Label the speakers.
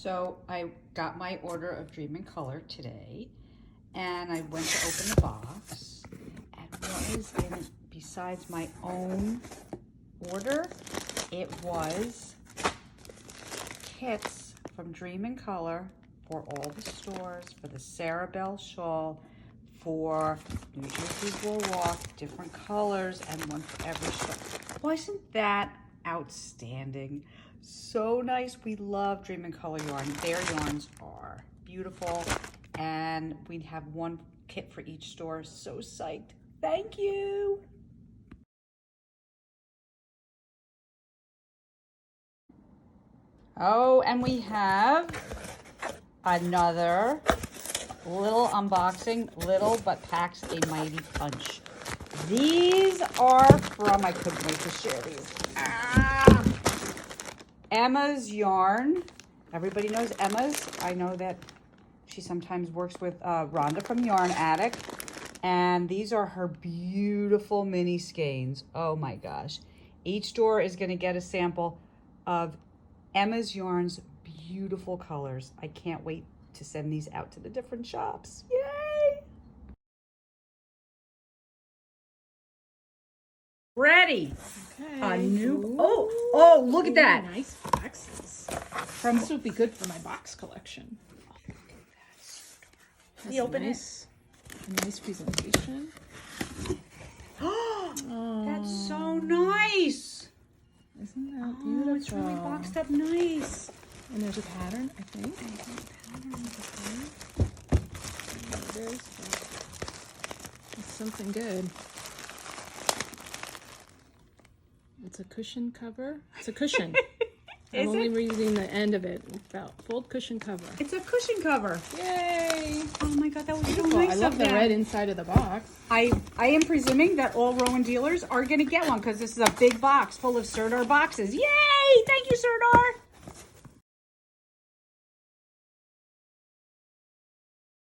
Speaker 1: So I got my order of Dream in Color today, and I went to open the box, and what is in it besides my own order? It was kits from Dream in Color for all the stores, for the Sarah Bell shawl, for New Jersey's Wool Walk, different colors, and one for every store. Wasn't that outstanding? So nice. We love Dream in Color yarn. Their yarns are beautiful, and we have one kit for each store. So psyched. Thank you. Oh, and we have another little unboxing, little but packs a mighty punch. These are from, I couldn't wait to share these. Emma's yarn. Everybody knows Emma's. I know that she sometimes works with Rhonda from Yarn Addict. And these are her beautiful mini skeins. Oh my gosh. Each store is going to get a sample of Emma's yarn's beautiful colors. I can't wait to send these out to the different shops. Yay! Ready.
Speaker 2: Okay.
Speaker 1: A new.
Speaker 2: Ooh.
Speaker 1: Oh, look at that.
Speaker 2: Nice boxes. This would be good for my box collection.
Speaker 1: Oh, look at that.
Speaker 2: Has
Speaker 1: We open
Speaker 2: a nice presentation.
Speaker 1: Oh, that's so nice.
Speaker 2: Isn't that beautiful?
Speaker 1: Oh, it's really boxed up nice.
Speaker 2: And there's a pattern, I think. There it is. It's something good. It's a cushion cover. It's a cushion. I'm only reading the end of it. About fold cushion cover.
Speaker 1: It's a cushion cover.
Speaker 2: Yay!
Speaker 1: Oh my God, that was so
Speaker 2: Beautiful.
Speaker 1: nice
Speaker 2: I love
Speaker 1: of
Speaker 2: the
Speaker 1: them.
Speaker 2: red inside of the box.
Speaker 1: I am presuming that all Rowan dealers are going to get one because this is a big box full of Sirdar boxes. Yay! Thank you, Sirdar.